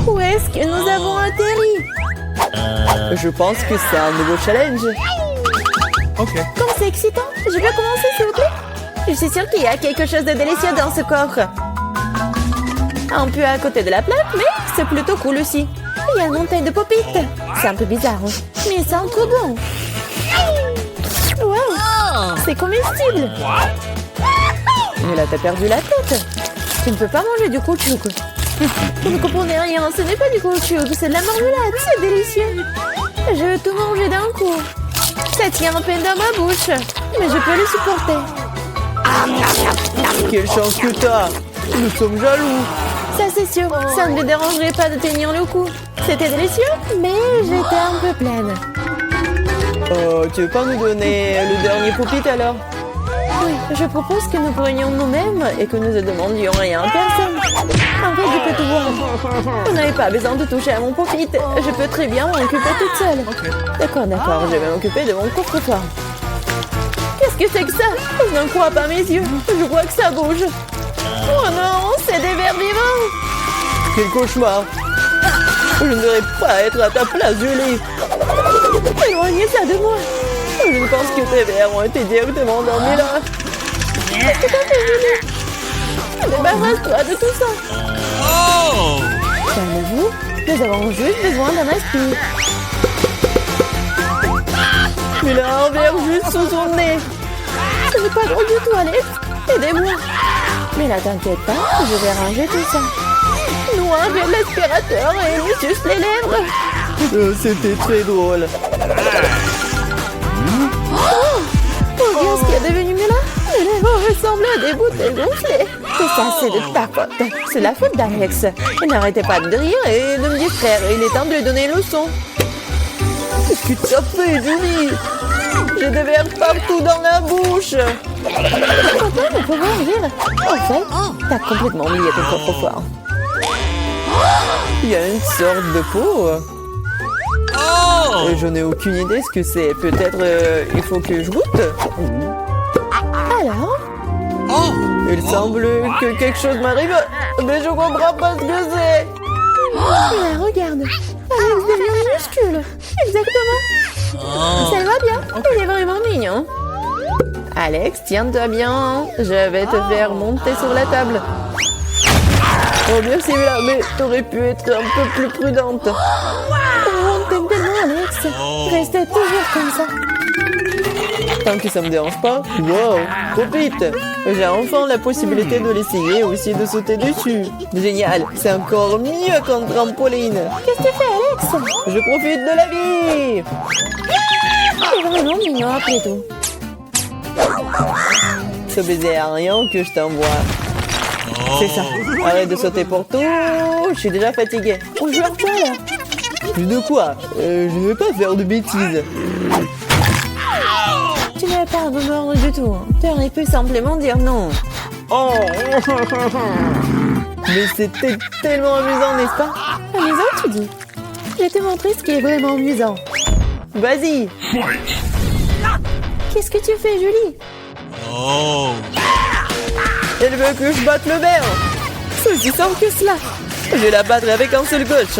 Où est-ce que nous avons atterri? Je pense que c'est un nouveau challenge. Comme c'est excitant. Je peux commencer, s'il vous plaît? Je suis sûre qu'il y a quelque chose de délicieux dans ce coffre. Un peu à côté de la plaque, mais c'est plutôt cool aussi. Il y a une montagne de popites. C'est un peu bizarre, hein, mais ça sent trop bon. Wow, c'est comestible. Mais là, t'as perdu la tête. Tu ne peux pas manger du caoutchouc. Vous ne comprenez rien, ce n'est pas du caoutchouc, c'est de la marmelade, c'est délicieux. Je veux tout manger d'un coup. Ça tient à peine dans ma bouche, mais je peux le supporter. Quelle chance que t'as! Nous sommes jaloux! Ça c'est sûr, ça ne me dérangerait pas de tenir le coup. C'était délicieux, mais j'étais un peu pleine. Tu veux pas nous donner le dernier poupit alors? Oui, je propose que nous prenions nous-mêmes et que nous ne demandions rien à personne. En fait, je peux tout voir. Vous n'avez pas besoin de toucher à mon poupit. Je peux très bien m'en occuper toute seule. D'accord, je vais m'occuper de mon coffre-fort. Qu'est-ce que c'est que ça? Je n'en crois pas mes yeux. Je vois que ça bouge. Oh non, c'est des vers vivants. Quel cauchemar! Je ne devrais pas être à ta place, Julie! Éloignez ça de moi. Je pense que tes vers ont été directement endormis là. Qu'est-ce que t'as fait, Julie? Débarrasse-toi de tout ça. Calmez-vous, nous avons juste besoin d'un aspire. Il a un verre juste sous son nez. Ce n'est pas drôle du tout, Alex. Aidez-moi. Mais là, t'inquiète pas, je vais ranger tout ça. Nous, avec l'aspirateur et nous suce les lèvres. C'était très drôle. Oh, regarde ce qui est devenu mieux là. Les lèvres ressemblent à des bouteilles gonflées. Tout ça, c'est de ta faute. C'est la faute d'Alex. Il n'arrêtait pas de rire et de me distraire. Il est temps de lui donner une leçon. Qu'est-ce que tu as fait, Julie? J'ai des verres partout dans la bouche. Pourquoi ne peut voir rire? En fait, t'as complètement oublié ton coffre-fort. Il y a une sorte de peau. Je n'ai aucune idée ce que c'est. Peut-être il faut que je goûte. Alors? Il semble que quelque chose m'arrive, mais je comprends pas ce que c'est. Là, regarde. Alex devient minuscule. Exactement. Ça va bien. Il est vraiment mignon. Alex, tiens-toi bien. Je vais te faire monter sur la table. Oh merci, mais t'aurais pu être un peu plus prudente. Oh, t'aimes tellement, Alex. Restez toujours comme ça. Tant que ça me dérange pas. Wow, trop vite. J'ai enfin la possibilité de l'essayer et aussi de sauter dessus. Génial, c'est encore mieux qu'un trampoline. Qu'est-ce que tu fais, Alex? Je profite de la vie. C'est vraiment mignon après tout. Ce baiser aérien que je t'envoie. C'est ça. Arrête de sauter pour tout. Je suis déjà fatiguée. On joue à quoi là? Plus de quoi? Je ne veux pas faire de bêtises. Tu n'avais pas à me mordre du tout. Tu aurais pu simplement dire non. Oh. Mais c'était tellement amusant, n'est-ce pas? Amusant, tu dis? Je vais te montrer ce qui est vraiment amusant. Vas-y. Qu'est-ce que tu fais, Julie? Elle veut que je batte le verre. C'est aussi simple que cela. Je vais la battre avec un seul coach.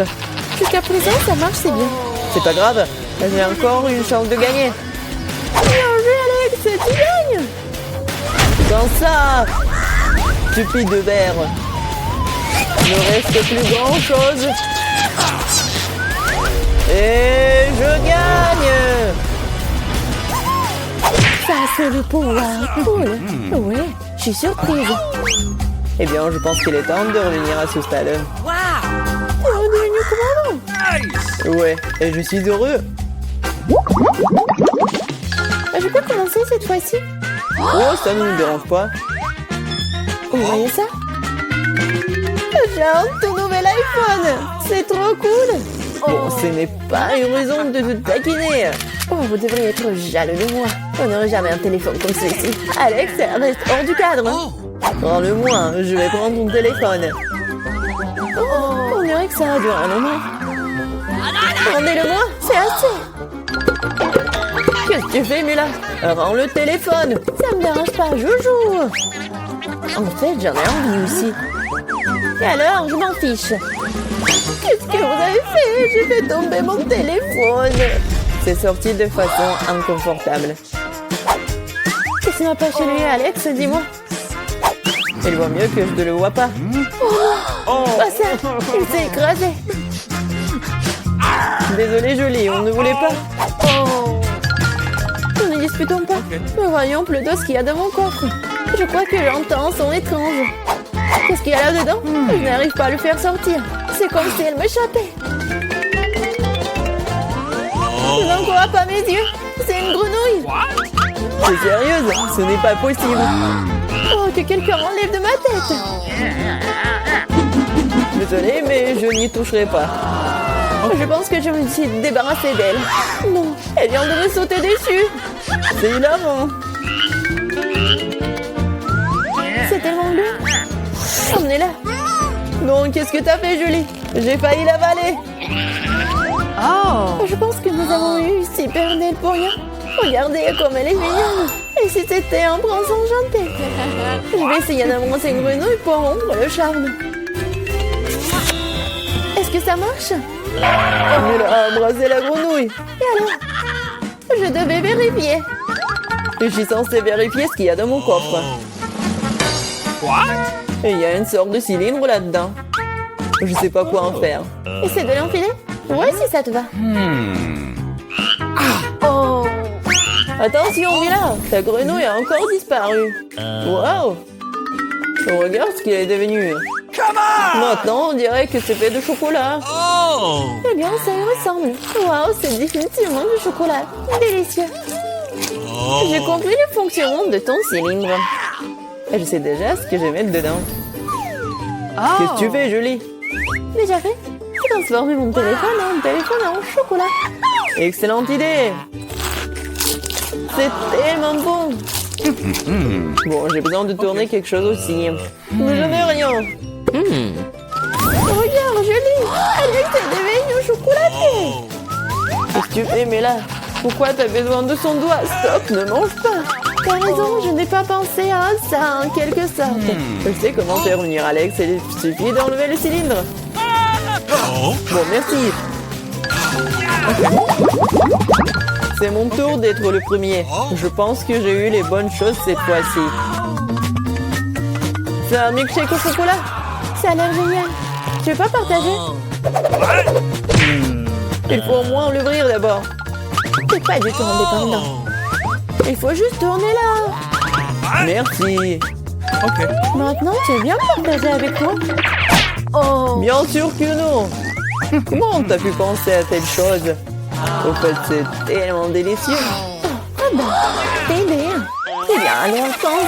Jusqu'à présent, ça marche, c'est bien. C'est pas grave. J'ai encore une chance de gagner. Bien joué, Alex, tu gagnes. Dans ça, stupide de verre. Il ne reste plus grand chose. Et je gagne. Ça, c'est le pouvoir. Cool. Oui, je suis surprise. Eh bien, je pense qu'il est temps de revenir à ce stade. T'es redevenu commandant. Ouais, et je suis heureux. Je peux commencer cette fois-ci? Oh, ça ne nous dérange pas. Vous voyez ça? J'ai un tout nouvel iPhone. C'est trop cool. Bon, ce n'est pas une raison de te taquiner. Oh, vous devriez être jaloux de moi. On n'aurait jamais un téléphone comme celui-ci. Alex, reste hors du cadre. Prends-le-moi, je vais prendre ton téléphone. Oh, on dirait que ça a duré un moment. Rendez-le-moi, c'est assez. Qu'est-ce que tu fais, Mila? Rends le téléphone. Ça me dérange pas, joujou. En fait, j'en ai envie aussi. Et alors, je m'en fiche. Qu'est-ce que vous avez fait? J'ai fait tomber mon téléphone. C'est sorti de façon inconfortable. Qu'est-ce qui m'a pas chez lui, Alex? Dis-moi. Il vaut mieux que je ne le vois pas. Pas ça. Il s'est écrasé. Désolé, Julie, on ne voulait pas. Ne disputons pas. Mais voyons plutôt ce qu'il y a dans mon coffre. Je crois que j'entends un son étrange. Qu'est-ce qu'il y a là-dedans? Je n'arrive pas à le faire sortir. C'est comme si elle m'échappait. Je n'en crois pas mes yeux. C'est une grenouille. C'est sérieuse? Ce n'est pas possible. Oh, que quelqu'un enlève de ma tête. Désolé, mais je n'y toucherai pas. Je pense que je me suis débarrassée d'elle. Non, elle vient de me sauter dessus. C'est hilarant. C'est tellement bleu. Emmenez-la. Non, qu'est-ce que t'as fait, Julie? J'ai failli l'avaler. Je pense que nous avons eu super belle pour rien. Regardez comme elle est mignonne. Et si c'était un prince enchanté? Je vais essayer d'embrasser une grenouille pour rompre le charme. Est-ce que ça marche? Il a embrassé la grenouille. Et alors? Je devais vérifier. Je suis censée vérifier ce qu'il y a dans mon coffre. Et il y a une sorte de cylindre là-dedans. Je sais pas quoi en faire. Essaie de l'enfiler. Ouais, si ça te va. Attention, Mila, ta grenouille a encore disparu. Waouh! Regarde ce qu'il est devenu. Maintenant, on dirait que c'est fait de chocolat. Eh bien, ça y ressemble. Waouh, c'est définitivement du chocolat. Délicieux. J'ai compris le fonctionnement de ton cylindre. Et je sais déjà ce que je vais mettre dedans. Qu'est-ce que tu fais, Julie? Déjà fait? J'ai transformé mon téléphone en chocolat. Excellente idée! C'est tellement bon! Bon, j'ai besoin de tourner quelque chose aussi. Mais je n'ai rien. Regarde, Julie! Alex est devenu chocolaté! Qu'est-ce que tu fais, Mela? Pourquoi t'as besoin de son doigt? Stop, ne mange pas! T'as raison, je n'ai pas pensé à ça en quelque sorte. Je sais comment faire venir Alex, il suffit d'enlever le cylindre. Bon, merci. C'est mon tour d'être le premier. Je pense que j'ai eu les bonnes choses cette fois-ci. C'est un milkshake au chocolat. Ça a l'air génial. Tu veux pas partager? Il faut au moins l'ouvrir d'abord. T'es pas du tout indépendant. Il faut juste tourner là. Merci. Maintenant, tu veux bien partager avec moi? Bien sûr que non. Comment t'as pu penser à telle chose? Au fait, c'est tellement délicieux. Ah bah, t'es bien. Eh bien, alors, t'en.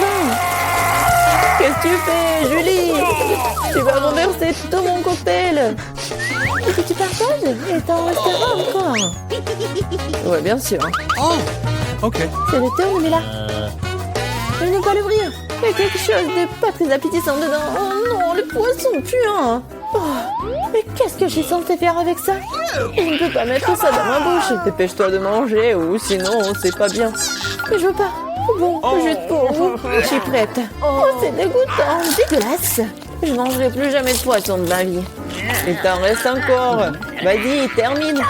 Qu'est-ce que tu fais, Julie? Tu vas renverser tout mon cocktail. Et que tu partages? Et t'en resteras encore. Ouais, bien sûr. C'est le tour, mais là. Je ne peux pas l'ouvrir. Il y a quelque chose de pas très appétissant dedans. Oh non, le poisson puant. Oh, mais qu'est-ce que je suis censée faire avec ça? Je ne peux pas mettre ça dans ma bouche. Dépêche-toi de manger ou sinon c'est pas bien. Mais je veux pas. Bon, juste pour vous. Je suis prête. Oh, c'est dégoûtant. Dégueulasse. Je ne mangerai plus jamais de poisson de ma vie. Il t'en reste encore. Vas-y, termine.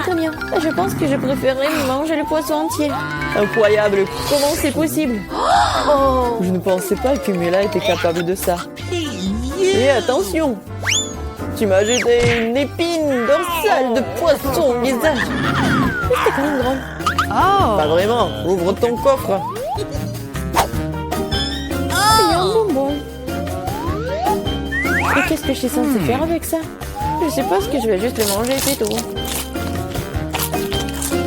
Très bien. Je pense que je préférerais manger le poisson entier. Incroyable. Comment c'est possible? Je ne pensais pas que Mila était capable de ça. Et attention, tu m'as jeté une épine dorsale de poisson au visage. Mais c'était quand même drôle. Pas vraiment. Ouvre ton coffre. Il y a un bonbon. Et qu'est-ce que je suis censée faire avec ça? Je suppose que je vais juste le manger, c'est tout.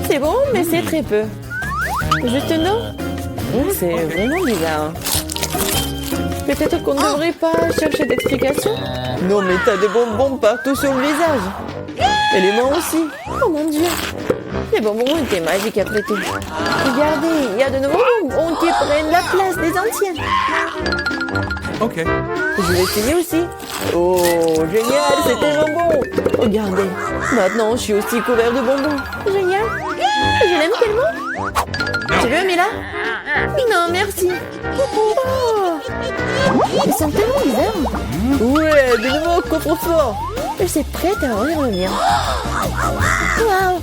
C'est bon, mais c'est très peu. Juste non? C'est vraiment bizarre. Peut-être qu'on ne devrait pas chercher d'explications. Non, mais t'as des bonbons partout sur le visage. Et les mains aussi. Oh mon Dieu. Les bonbons étaient magiques après tout. Regardez, il y a de nouveaux bonbons qui prennent la place des anciens. Je vais essayer aussi. Oh, génial, c'est tellement bon. Regardez, maintenant je suis aussi couvert de bonbons. Génial. Je l'aime tellement. Tu veux, Mila? Non, merci. Oh. Ils sont tellement bizarres. Ouais, de nouveau coffre-fort. Je suis prête à ouvrir le mien. Waouh!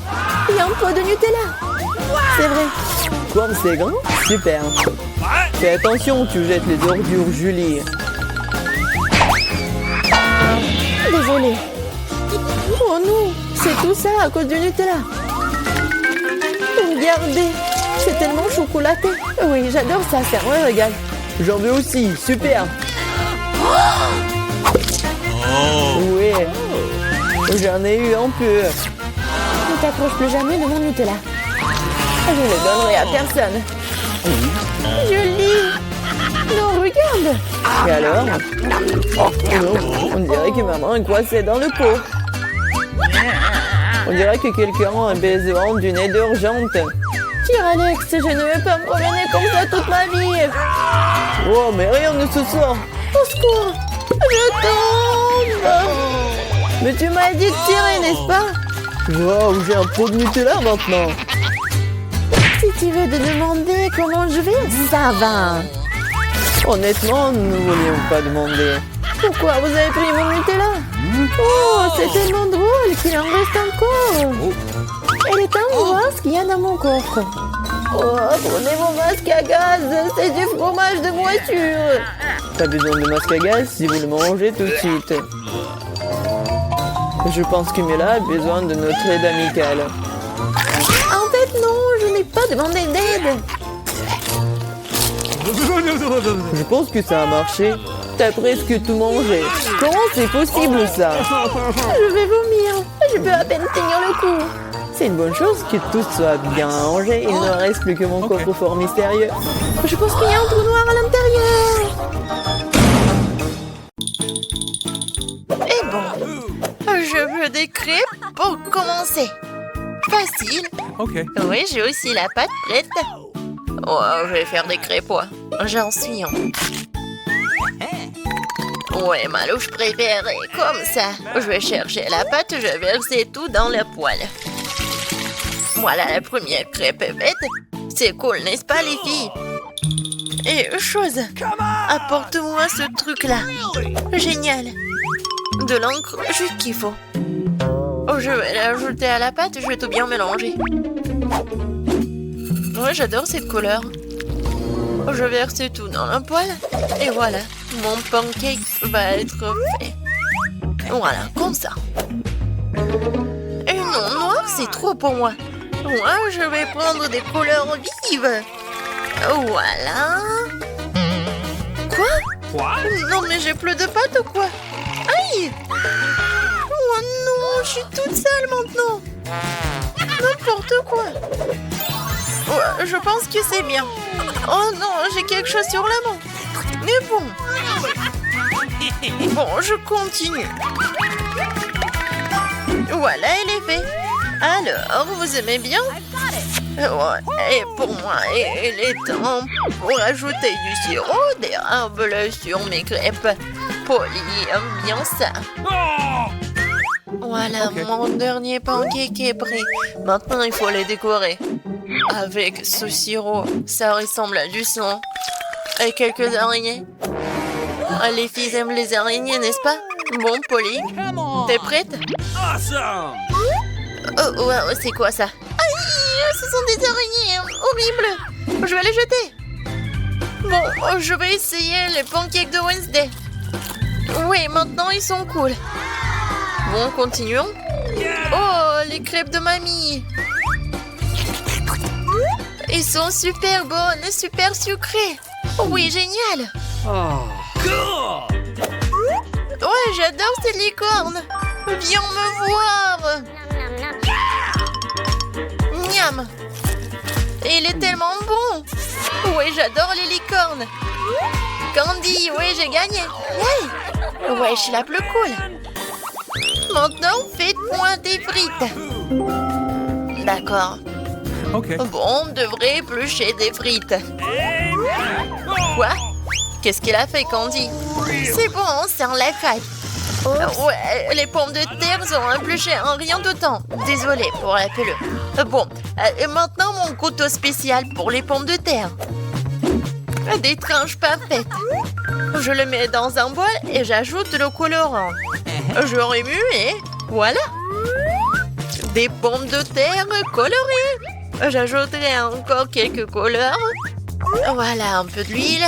Il y a un pot de Nutella. C'est vrai. Comme c'est grand, super. Fais attention, tu jettes les ordures, Julie. Désolée. Oh non, c'est tout ça à cause du Nutella. Regardez, c'est tellement chocolaté. Oui, j'adore ça, c'est un vrai régal. J'en veux aussi, super. Ouais, j'en ai eu un peu. Ne t'approche plus jamais de mon Nutella. Je ne le donnerai à personne. Julie! Non, regarde! Et alors? Oh non, on dirait que maman est coincée dans le pot. On dirait que quelqu'un a besoin d'une aide urgente. Tire Alex, je ne vais pas me promener comme ça toute ma vie. Oh, mais rien ne se sort. Au secours! Je tombe! Mais tu m'as dit de tirer, n'est-ce pas? Wow, j'ai un pot de Nutella maintenant. Si tu veux te demander comment je vais, ça va. Honnêtement, nous ne voulions pas demander. Pourquoi vous avez pris mon Nutella? Oh, c'est tellement drôle qu'il en reste encore. Elle est ce qu'il y a dans mon coffre. Oh, prenez mon masque à gaz, c'est du fromage de voiture. Pas besoin de masque à gaz si vous le mangez tout de suite. Je pense que Mila a besoin de notre aide amicale. En fait, non, je n'ai pas demandé d'aide. Je pense que ça a marché. T'as presque tout mangé. Comment c'est possible ça? Je vais vomir. Je peux à peine tenir le coup. C'est une bonne chose que tout soit bien rangé. Il ne reste plus que mon coffre-fort mystérieux. Je pense qu'il y a un trou noir à l'intérieur. Et bon, je veux des crêpes pour commencer. Facile. Oui, j'ai aussi la pâte prête. Oh, je vais faire des crêpes, ouais. J'en suis un. Ouais, ma louche préférée, comme ça. Je vais chercher la pâte, je vais verser tout dans la poêle. Voilà, la première crêpe est faite. C'est cool, n'est-ce pas, les filles? Et chose, apporte-moi ce truc-là. Génial. De l'encre, juste qu'il faut. Oh, je vais l'ajouter à la pâte, je vais tout bien mélanger. Ouais, j'adore cette couleur. Je verse tout dans la poêle. Et voilà, mon pancake va être fait. Voilà, comme ça. Et non, noir, c'est trop pour moi. Moi, je vais prendre des couleurs vives. Voilà. Quoi? Non, mais j'ai plus de pâte ou quoi? Aïe! Oh non, je suis toute seule maintenant. N'importe quoi. Ouais, je pense que c'est bien. Oh non, j'ai quelque chose sur la main. Mais bon. Bon, je continue. Voilà, elle est faite. Alors, vous aimez bien? Ouais, et pour moi, il est temps pour ajouter du sirop d'érable sur mes crêpes. Polly aime bien ça. Voilà, mon dernier pancake est prêt. Maintenant, il faut les décorer. Avec ce sirop, ça ressemble à du sang. Et quelques araignées. Ah, les filles aiment les araignées, n'est-ce pas? Bon, Polly, t'es prête? Oh, ouais, c'est quoi ça? Aïe, ce sont des araignées horribles. Je vais les jeter. Bon, je vais essayer les pancakes de Wednesday. Oui, maintenant ils sont cool. Bon, continuons. Oh, les crêpes de mamie. Ils sont super bonnes et super sucrées. Oui, génial. Ouais, j'adore ces licornes. Viens me voir. Miam. Il est tellement bon. Oui, j'adore les licornes. Candy, oui, j'ai gagné. Yay. Ouais, je suis la plus cool. Maintenant, faites-moi des frites. D'accord. Bon, on devrait éplucher des frites. Quoi? Qu'est-ce qu'il a fait, Candy? C'est bon, c'est en la fête. Ouais, les pommes de terre sont épluchées en rien de temps. Désolée pour la pelure. Bon, et maintenant mon couteau spécial pour les pommes de terre. Des tranches parfaites. Je le mets dans un bol et j'ajoute le colorant. Je remue et voilà. Des pommes de terre colorées. J'ajouterai encore quelques couleurs. Voilà, un peu d'huile.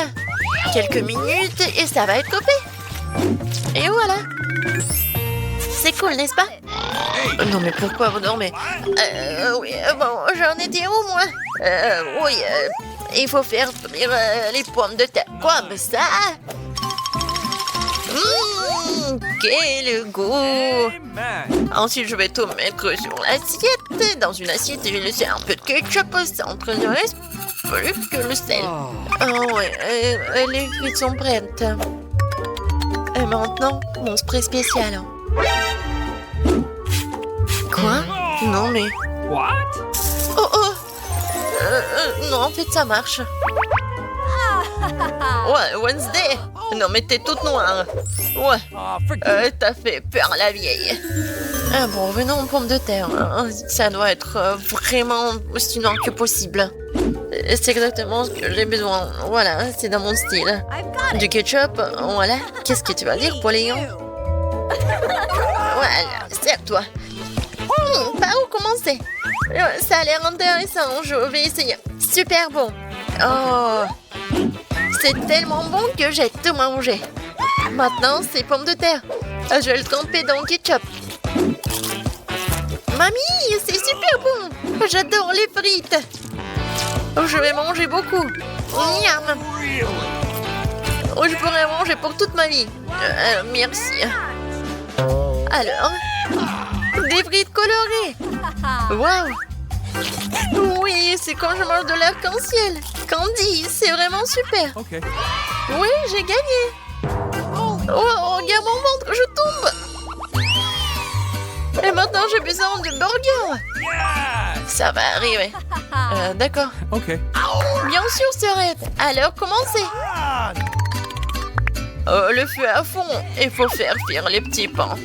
Quelques minutes et ça va être coupé. Et voilà. C'est cool, n'est-ce pas? Non, mais pourquoi vous dormez? Oui, bon, j'en étais où, moi? Oui, il faut faire frire les pommes de terre. Comme ça. Quel goût! Ensuite, je vais tout mettre sur l'assiette. Dans une assiette, je vais laisser un peu de ketchup au centre. Il ne reste plus que le sel. Oh, ouais, les frites sont prêtes. Et maintenant, mon spray spécial. Quoi? Non, mais... What? Oh! Non, en fait, ça marche. Ouais, Wednesday. Non, mais t'es toute noire. Ouais. T'as fait peur la vieille. Ah bon, venons aux pommes de terre. Ça doit être vraiment aussi noir que possible. C'est exactement ce que j'ai besoin. Voilà, c'est dans mon style. Du ketchup, voilà. Qu'est-ce que tu vas dire, Pauline? Voilà, serre-toi. Par où commencer? Ça a l'air intéressant, je vais essayer. Super bon. Oh, c'est tellement bon que j'ai tout mangé. Maintenant, c'est pommes de terre. Je vais le tremper dans le ketchup. Mamie, c'est super bon. J'adore les frites. Je vais manger beaucoup. Miam. Je pourrais manger pour toute ma vie. Merci. Alors, des frites colorées. Waouh. Oui, c'est quand je mange de l'arc-en-ciel. Candy, c'est vraiment super. Oui, j'ai gagné. Oh, regarde mon ventre, je tombe. Et maintenant, j'ai besoin de burger. Ça va arriver. D'accord. Bien sûr, Sœurette. Alors, commencez. Le feu à fond. Il faut faire cuire les petits pains.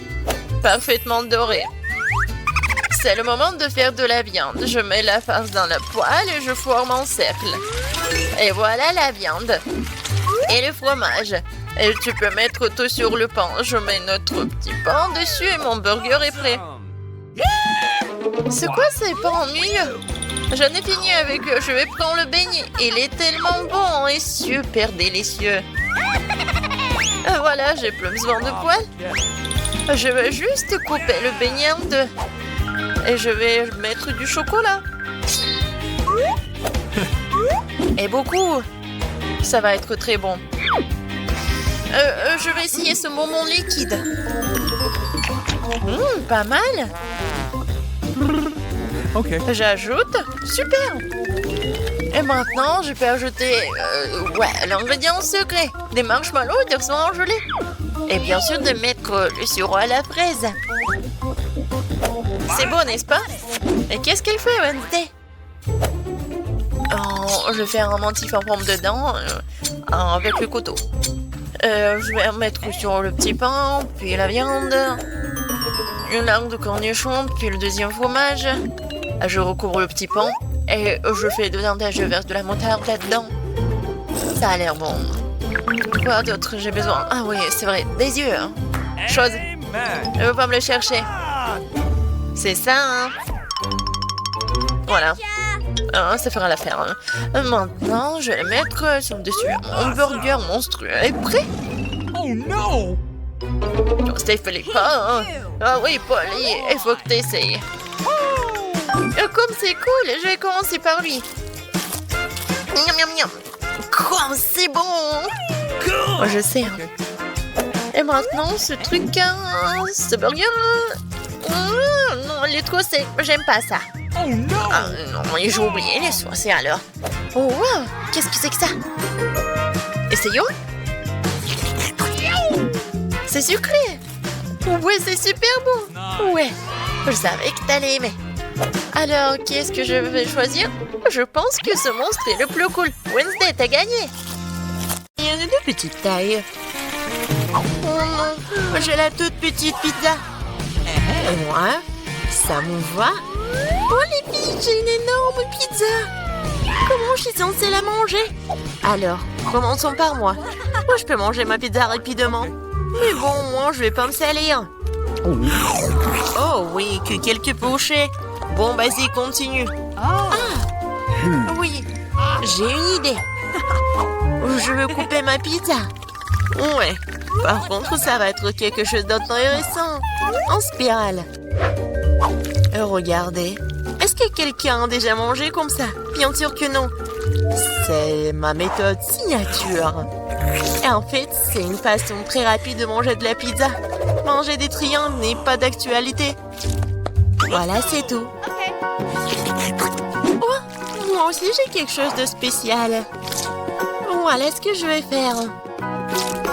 Parfaitement dorés. C'est le moment de faire de la viande. Je mets la farce dans le poêle et je forme en cercle. Et voilà la viande. Et le fromage. Et tu peux mettre tout sur le pain. Je mets notre petit pain dessus et mon burger est prêt. C'est quoi ces pains ennuyeux? J'en ai fini avec eux. Je vais prendre le beignet. Il est tellement bon et super délicieux. Voilà, j'ai plus besoin de poêle. Je vais juste couper le beignet en deux. Et je vais mettre du chocolat. Et beaucoup. Ça va être très bon. Je vais essayer ce bonbon liquide. Pas mal. J'ajoute. Super. Et maintenant, je peux ajouter l'ingrédient secret. Des marshmallows et des oranges gelées. Et bien sûr, de mettre le sirop à la fraise. C'est beau, n'est-ce pas? Et qu'est-ce qu'elle fait, Wednesday? Oh, je vais faire un motif en forme de dent avec le couteau. Je vais mettre sur le petit pain, puis la viande, une larme de cornichon, puis le deuxième fromage. Je recouvre le petit pain et je fais dedans je verse de la moutarde là-dedans. Ça a l'air bon. Quoi d'autre j'ai besoin? Ah oui, c'est vrai, des yeux. Hein. Chose. Ne veux pas me le chercher. C'est ça, hein? Voilà. Ça fera l'affaire. Hein. Maintenant, je vais le mettre sur le dessus. Mon burger monstrueux est prêt. Oh non! Stéphanie, pas. Hein. Ah oui, Polly, il faut que tu essayes. Comme c'est cool, je vais commencer par lui. Miam, miam, miam. Comme c'est bon! Oh, je sais. Hein. Et maintenant, ce truc, ce burger. Non, il est trop sec. J'aime pas ça. Oh non! Ah, non, j'ai oublié les sauces alors. Oh, wow! Qu'est-ce que c'est que ça? Essayons. C'est sucré. Ouais, c'est super bon. Ouais, je savais que t'allais aimer. Alors, qu'est-ce que je vais choisir? Je pense que ce monstre est le plus cool. Wednesday, t'as gagné. Il y en a de petite taille. J'ai la toute petite pizza. Et moi, ça me va. Oh les filles, j'ai une énorme pizza. Comment je suis censée la manger? Alors, commençons par moi. Moi, je peux manger ma pizza rapidement. Mais bon, moi, je vais pas me salir. Oh oui, que quelques pochés. Bon, vas-y, continue. Ah, oui, j'ai une idée. Je veux couper ma pizza. Ouais, par contre, ça va être quelque chose d'intéressant. En spirale. Regardez. Est-ce que quelqu'un a déjà mangé comme ça? Bien sûr que non. C'est ma méthode signature. Et en fait, c'est une façon très rapide de manger de la pizza. Manger des triangles n'est pas d'actualité. Voilà, c'est tout. Oh, moi aussi, j'ai quelque chose de spécial. Voilà ce que je vais faire.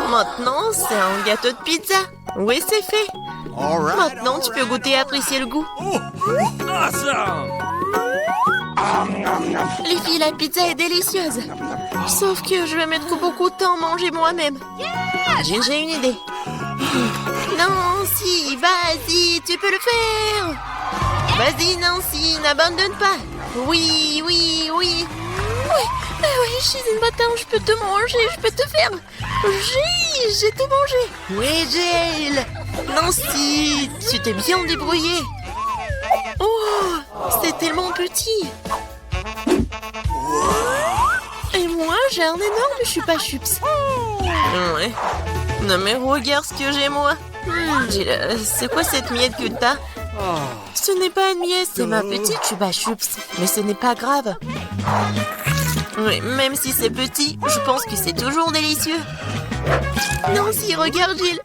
Maintenant, c'est un gâteau de pizza. Oui, c'est fait. Maintenant, tu peux goûter et apprécier le goût. Les filles, la pizza est délicieuse. Sauf que je vais mettre beaucoup de temps à manger moi-même. J'ai une idée. Nancy, vas-y, tu peux le faire. Vas-y, Nancy, n'abandonne pas. Oui, oui, oui. Oui, je suis une bâtarde, je peux te manger, je peux te faire. J'ai tout mangé. Oui, Jill. Nancy, tu t'es bien débrouillée. Oh, c'est tellement petit. Et moi, j'ai un énorme chupa-chups. Ouais. Non mais regarde ce que j'ai moi. Jill, c'est quoi cette miette que t'as? Ce n'est pas une miette, c'est ma petite chupa-chups. Mais ce n'est pas grave. Oui, même si c'est petit, je pense que c'est toujours délicieux. Nancy, regarde Jill.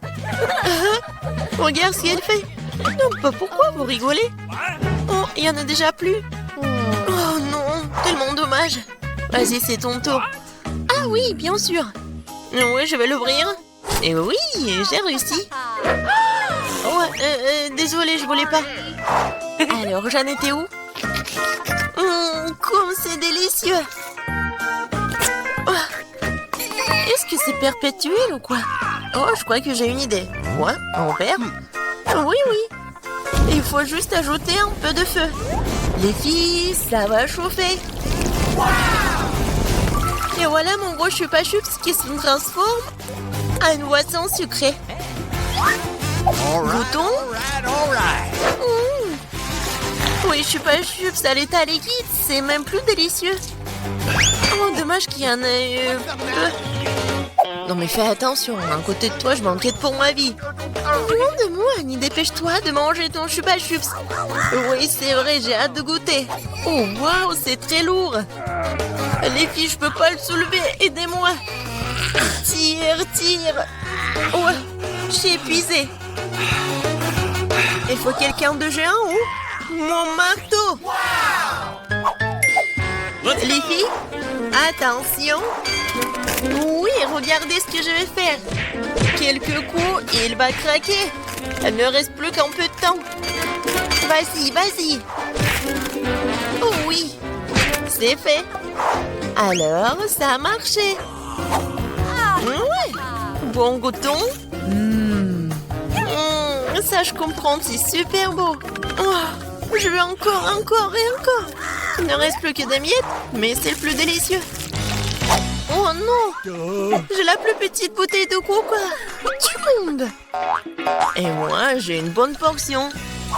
Regarde ce qu'elle fait. Non, pas pourquoi vous rigolez? Oh, il y en a déjà plus. Oh non, tellement dommage. Vas-y, c'est ton tour. Ah oui, bien sûr. Oui, je vais l'ouvrir. Et oui, j'ai réussi. Ouais, désolée, je voulais pas. Alors, j'en étais où? Comme c'est délicieux. Est-ce que c'est perpétuel ou quoi? Oh, je crois que j'ai une idée. Quoi? En verre? Oui, oui. Il faut juste ajouter un peu de feu. Les filles, ça va chauffer. Et voilà mon gros chupa-chups qui se transforme en une boisson sucrée. Goûtons. Oui, chupa-chups à l'état liquide, c'est même plus délicieux. Oh, dommage qu'il y en ait peu. Non mais fais attention, à côté de toi, je m'inquiète pour ma vie. Loin de moi, Annie, dépêche-toi de manger ton chupa-chups. Oui, c'est vrai, j'ai hâte de goûter. Oh, waouh, c'est très lourd. Les filles, je peux pas le soulever, aidez-moi. Tire. Oh, je suis épuisée. Il faut quelqu'un de géant ou mon marteau. Les filles, attention. Oui, regardez ce que je vais faire. Quelques coups et il va craquer. Il ne reste plus qu'un peu de temps. Vas-y. Oh oui, c'est fait. Alors, ça a marché. Ouais. Bon, goûtons. Ça, je comprends, c'est super beau. Oh, je veux encore. Il ne reste plus que des miettes, mais c'est le plus délicieux. Oh non! J'ai la plus petite bouteille de coca du monde. Et moi, j'ai une bonne portion.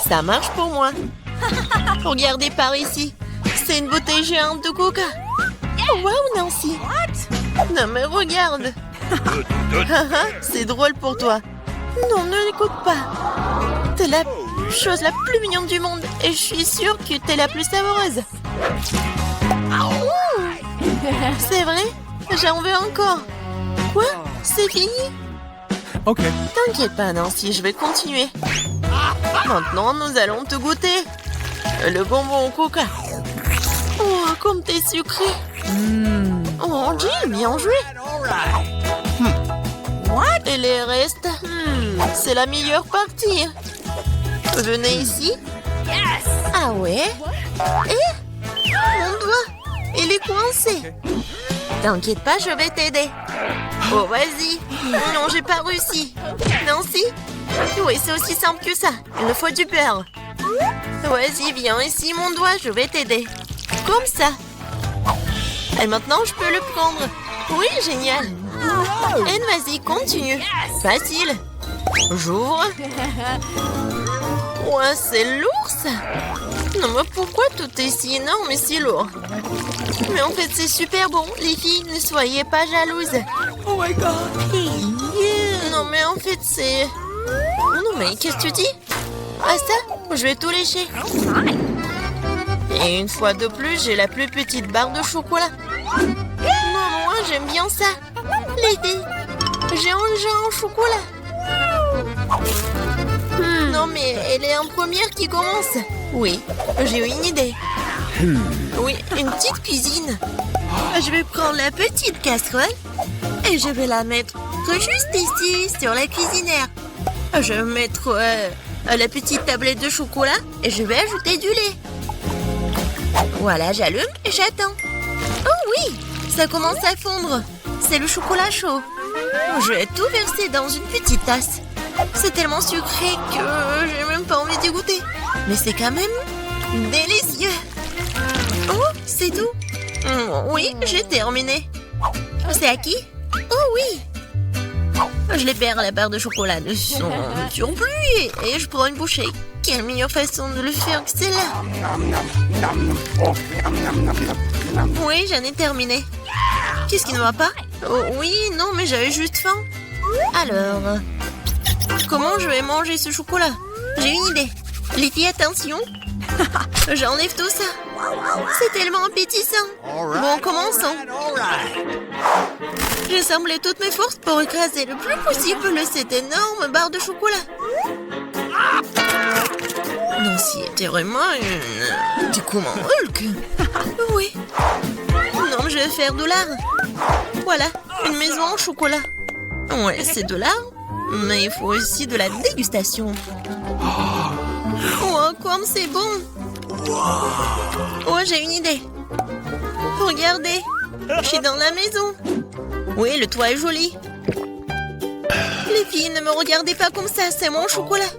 Ça marche pour moi. Regardez par ici. C'est une bouteille géante de coca. Oh, wow, Nancy. Non, mais regarde. C'est drôle pour toi. Non, ne l'écoute pas. T'es la chose la plus mignonne du monde et je suis sûre que t'es la plus savoureuse. C'est vrai? J'en veux encore. Quoi? C'est fini? Ok. T'inquiète pas, Nancy, je vais continuer. Maintenant, nous allons te goûter. Le bonbon au coca. Oh, comme t'es sucré. Oh, Jill, bien joué. Et les restes? C'est la meilleure partie. Venez ici. Ah ouais? Et? Mon doigt, il est coincé. T'inquiète pas, je vais t'aider. Oh, vas-y. Non, j'ai pas réussi. Nancy? Oui, c'est aussi simple que ça. Il me faut du beurre. Vas-y, viens ici, mon doigt, je vais t'aider. Comme ça. Et maintenant, je peux le prendre. Oui, génial. Anne, vas-y, continue. Facile. J'ouvre. Ouais, c'est lourd, ça. Non, mais pourquoi tout est si énorme et si lourd? Mais en fait, c'est super bon. Les filles, ne soyez pas jalouses. Oh my god. Non, mais en fait, c'est... Non, mais qu'est-ce que tu dis? Ah, ça? Je vais tout lécher. Et une fois de plus, j'ai la plus petite barre de chocolat. Non, moi, j'aime bien ça. Les filles, j'ai un chocolat. Non, mais elle est en première qui commence. Oui, j'ai une idée. Oui, une petite cuisine. Je vais prendre la petite casserole et je vais la mettre juste ici, sur la cuisinière. Je vais mettre la petite tablette de chocolat et je vais ajouter du lait. Voilà, j'allume et j'attends. Oh oui, ça commence à fondre. C'est le chocolat chaud. Je vais tout verser dans une petite tasse. C'est tellement sucré que j'ai même pas envie d'y goûter. Mais c'est quand même délicieux. Oh, c'est tout. Oui, j'ai terminé. C'est à qui? Oh oui. Je libère la barre de chocolat de son surplus et je prends une bouchée. Quelle meilleure façon de le faire que celle-là? Oui, j'en ai terminé. Qu'est-ce qui ne va pas? Oh, oui, non, mais j'avais juste faim. Alors, comment je vais manger ce chocolat? J'ai une idée. Les filles, attention. J'enlève tout ça. C'est tellement appétissant. Bon, commençons. J'ai semblé toutes mes forces pour écraser le plus possible cette énorme barre de chocolat. Nancy était vraiment une... Du coup, mon Hulk. Oui. Non, je vais faire de l'art. Voilà, une maison en chocolat. Ouais, c'est de l'art, mais il faut aussi de la dégustation. Oh, comme c'est bon. Oh, j'ai une idée. Regardez, je suis dans la maison. Oui, le toit est joli. Les filles, ne me regardez pas comme ça, c'est mon chocolat.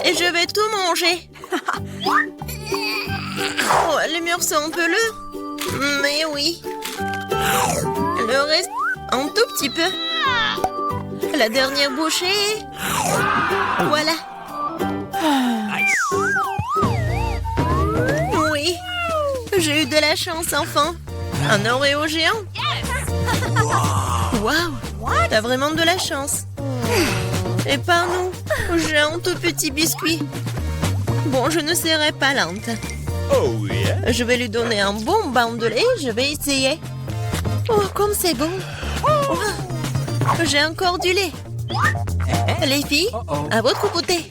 Et je vais tout manger. Oh, les murs sont un peu lourds. Mais oui. Le reste, un tout petit peu. La dernière bouchée. Voilà. Oui. J'ai eu de la chance, enfin. Un Oreo géant. Waouh. T'as vraiment de la chance. Et pas nous. J'ai un tout petit biscuit. Bon, je ne serai pas lente. Je vais lui donner un bon bain de lait. Je vais essayer. Oh, comme c'est bon. Oh, j'ai encore du lait. Les filles, à votre côté.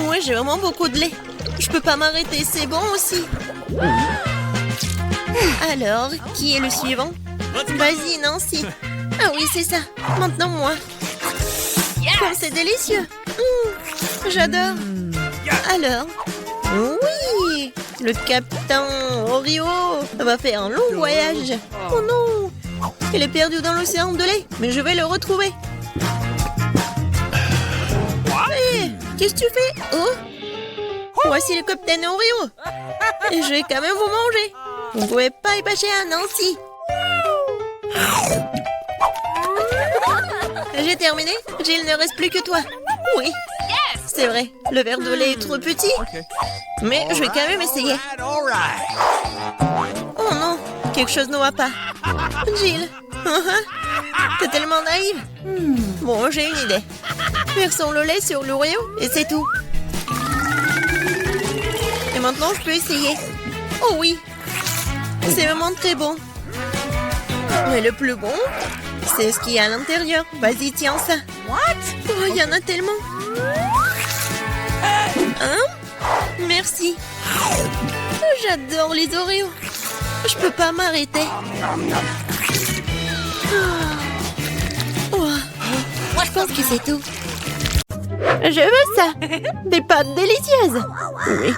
Oui, j'ai vraiment beaucoup de lait. Je peux pas m'arrêter, c'est bon aussi. Alors, qui est le suivant? Vas-y, Nancy. Ah oui, c'est ça. Maintenant, moi. Comme c'est délicieux. J'adore. Alors, oui, le capitaine Oreo va faire un long voyage. Oh non, il est perdu dans l'océan de lait, mais je vais le retrouver. Hé, qu'est-ce que tu fais? Oh, voici le capitaine Oreo. Et je vais quand même vous manger. Vous ne pouvez pas y passer à Nancy. J'ai terminé. Jill, ne reste plus que toi. Oui. C'est vrai, le verre de lait est trop petit. Mais je vais quand même essayer. Oh non, quelque chose ne va pas. Jill, t'es tellement naïve. Bon, j'ai une idée. Versons le lait sur l'Oreo et c'est tout. Et maintenant, je peux essayer. Oh oui, c'est vraiment très bon. Mais le plus bon, c'est ce qu'il y a à l'intérieur. Vas-y, tiens ça. Oh, il y en a tellement. Hein? Merci. J'adore les Oreos. Je peux pas m'arrêter. Oh. Je pense que c'est tout. Je veux ça. Des pâtes délicieuses. Oui.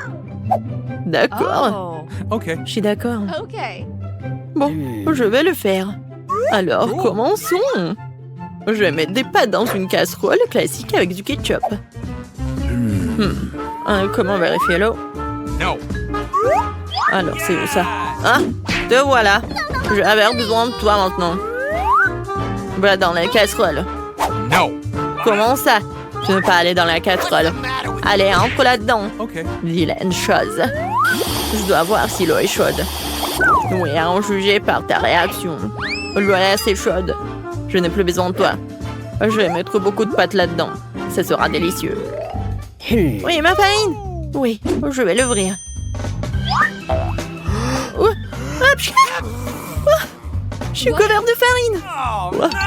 D'accord. Ok. Je suis d'accord. Okay. Bon, je vais le faire. Alors, commençons. Je vais mettre des pâtes dans une casserole classique avec du ketchup. Comment vérifier l'eau? No. Alors, c'est où ça? Ah, te voilà. Je vais avoir besoin de toi maintenant. Va dans la casserole. No. Comment ça? Tu ne veux pas aller dans la casserole? Allez, entre là-dedans. Okay. Vilaine chose. Je dois voir si l'eau est chaude. Oui, à en juger par ta réaction. L'eau est assez chaude. Je n'ai plus besoin de toi. Je vais mettre beaucoup de pâtes là-dedans. Ça sera délicieux. Oui, ma farine. Oui, je vais l'ouvrir. Je suis couvert de farine.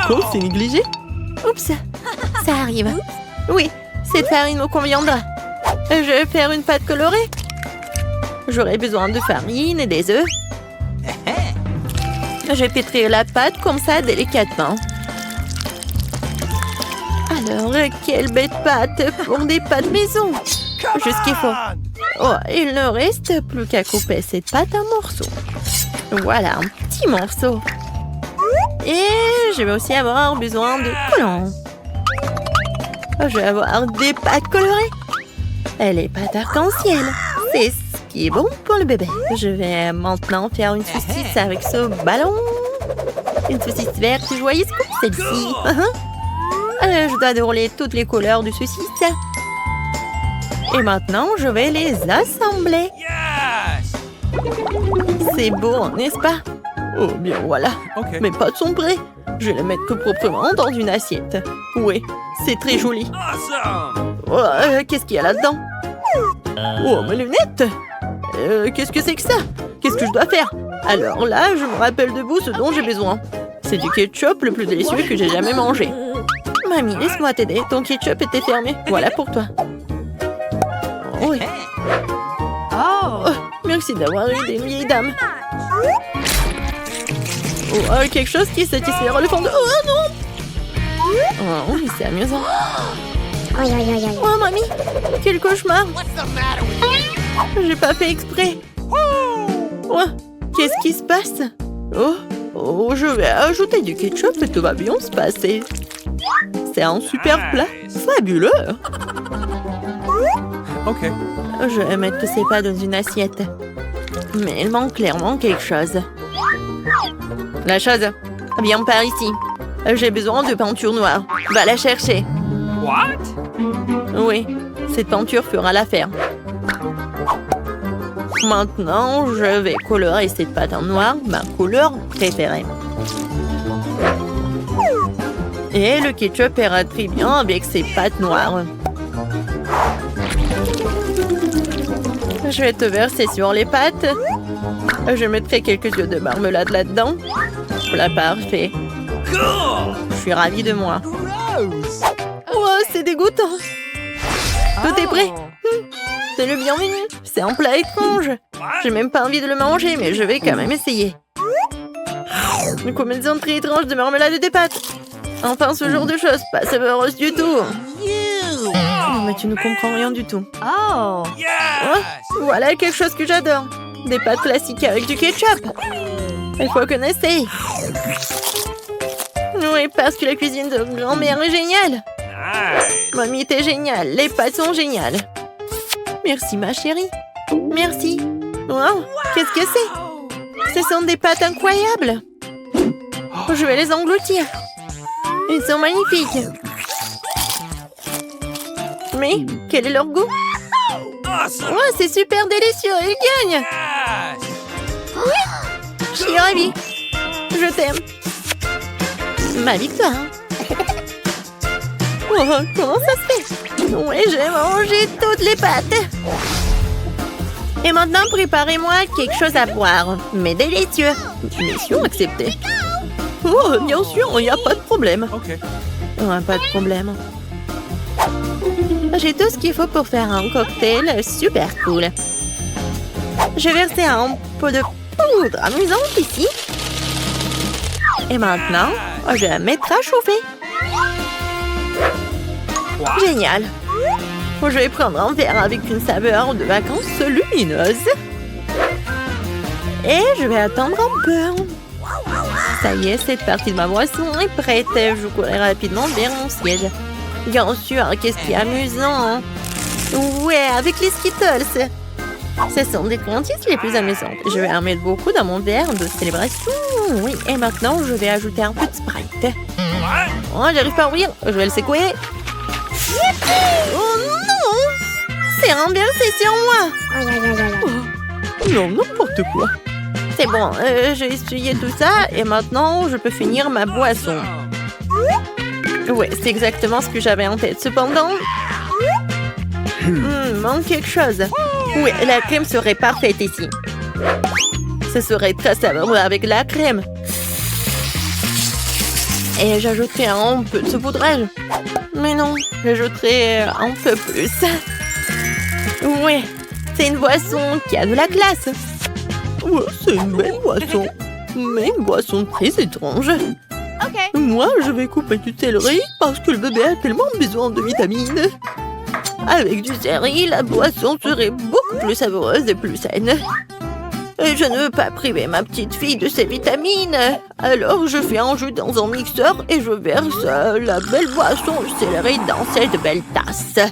Quoi, c'est négligé? Oups, ça arrive. Oui, cette farine me conviendra. Je vais faire une pâte colorée. J'aurai besoin de farine et des œufs. Je vais pétrir la pâte comme ça délicatement. Alors, quelle bête pâte pour des pâtes maison. Juste ce qu'il faut. Oh, il ne reste plus qu'à couper cette pâte en morceaux. Voilà, un petit morceau. Et je vais aussi avoir besoin de collants. Je vais avoir des pâtes colorées. Et les pâtes arc-en-ciel. C'est ce qui est bon pour le bébé. Je vais maintenant faire une saucisse avec ce ballon. Une saucisse verte joyeuse comme celle-ci. Je dois dérouler toutes les couleurs du saucisse. Et maintenant, je vais les assembler. Yes. C'est beau, n'est-ce pas? Oh, bien voilà. Okay. Mes pâtes sont prêtes. Je vais les mettre proprement dans une assiette. Oui, c'est très joli. Awesome. Oh, qu'est-ce qu'il y a là-dedans? Oh, mes lunettes! Qu'est-ce que c'est que ça? Qu'est-ce que je dois faire? Alors là, je me rappelle debout ce dont j'ai besoin. C'est du ketchup le plus délicieux que j'ai jamais mangé. Mamie, laisse-moi t'aider. Ton ketchup était fermé. Voilà pour toi. Oui. Oh, merci d'avoir aidé une vieille dame. Oh, quelque chose qui satisfera le fond de... Oh non! Oh, mais c'est amusant. Oh, mamie! Quel cauchemar! J'ai pas fait exprès. Oh, qu'est-ce qui se passe? Oh, je vais ajouter du ketchup et tout va bien se passer. C'est un super plat. Fabuleux! Okay. Je vais mettre tous ces pâtes dans une assiette. Mais il manque clairement quelque chose. La chose, viens par ici. J'ai besoin de peinture noire. Va la chercher. What? Oui, cette peinture fera l'affaire. Maintenant, je vais colorer cette pâte en noir, ma couleur préférée. Et le ketchup ira très bien avec ces pâtes noires. Je vais te verser sur les pâtes. Je mettrai quelques yeux de marmelade là-dedans. Voilà, parfait. Je suis ravie de moi. Oh, c'est dégoûtant. Tout est prêt. C'est le bienvenu. C'est un plat étrange. J'ai même pas envie de le manger, mais je vais quand même essayer. Une combinaison très étrange de marmelade et de pâtes. Enfin, ce genre de choses, pas savoureuse du tout. Non, mais tu ne comprends rien du tout. Oh, voilà quelque chose que j'adore. Des pâtes classiques avec du ketchup. Il faut qu'on essaye. Oui, parce que la cuisine de grand-mère est géniale. Nice. Mamie était géniale. Les pâtes sont géniales. Merci, ma chérie. Merci. Wow, qu'est-ce que c'est? Ce sont des pâtes incroyables. Je vais les engloutir. Ils sont magnifiques. Mais quel est leur goût? Awesome. Oh, c'est super délicieux. Ils gagnent. Yes. Je suis ravie. Je t'aime. Ma victoire. Oh, comment ça se fait? Oui, j'ai mangé toutes les pâtes. Et maintenant, préparez-moi quelque chose à boire. Mais délicieux. Mission acceptée. Oh, bien sûr, il n'y a pas de problème. Okay. Pas de problème. J'ai tout ce qu'il faut pour faire un cocktail super cool. Je vais verser un peu de poudre amusante ici. Et maintenant, je vais la mettre à chauffer. Génial. Je vais prendre un verre avec une saveur de vacances lumineuse. Et je vais attendre un peu. Ça y est, cette partie de ma boisson est prête. Je courais rapidement vers mon siège. Bien sûr, qu'est-ce qui est amusant. Ouais, avec les Skittles. Ce sont des friandises les plus amusantes. Je vais en mettre beaucoup dans mon verre de célébration. Oui, et maintenant, je vais ajouter un peu de Sprite. Oh, j'arrive pas à ouvrir. Je vais le secouer. Oh non! C'est renversé sur moi. Oh, non, n'importe quoi. C'est bon, j'ai essuyé tout ça et maintenant, je peux finir ma boisson. Ouais, c'est exactement ce que j'avais en tête. Cependant, manque quelque chose. Oui, la crème serait parfaite ici. Ce serait très savoureux avec la crème. Et j'ajouterai un peu de saupoudrage. Mais non, j'ajouterai un peu plus. Oui, c'est une boisson qui a de la classe. Ouais, c'est une belle boisson. Mais une boisson très étrange. Moi, je vais couper du céleri parce que le bébé a tellement besoin de vitamines. Avec du céleri, la boisson serait beaucoup plus savoureuse et plus saine. Et je ne veux pas priver ma petite fille de ses vitamines. Alors, je fais un jus dans un mixeur et je verse la belle boisson au céleri dans cette belle tasse.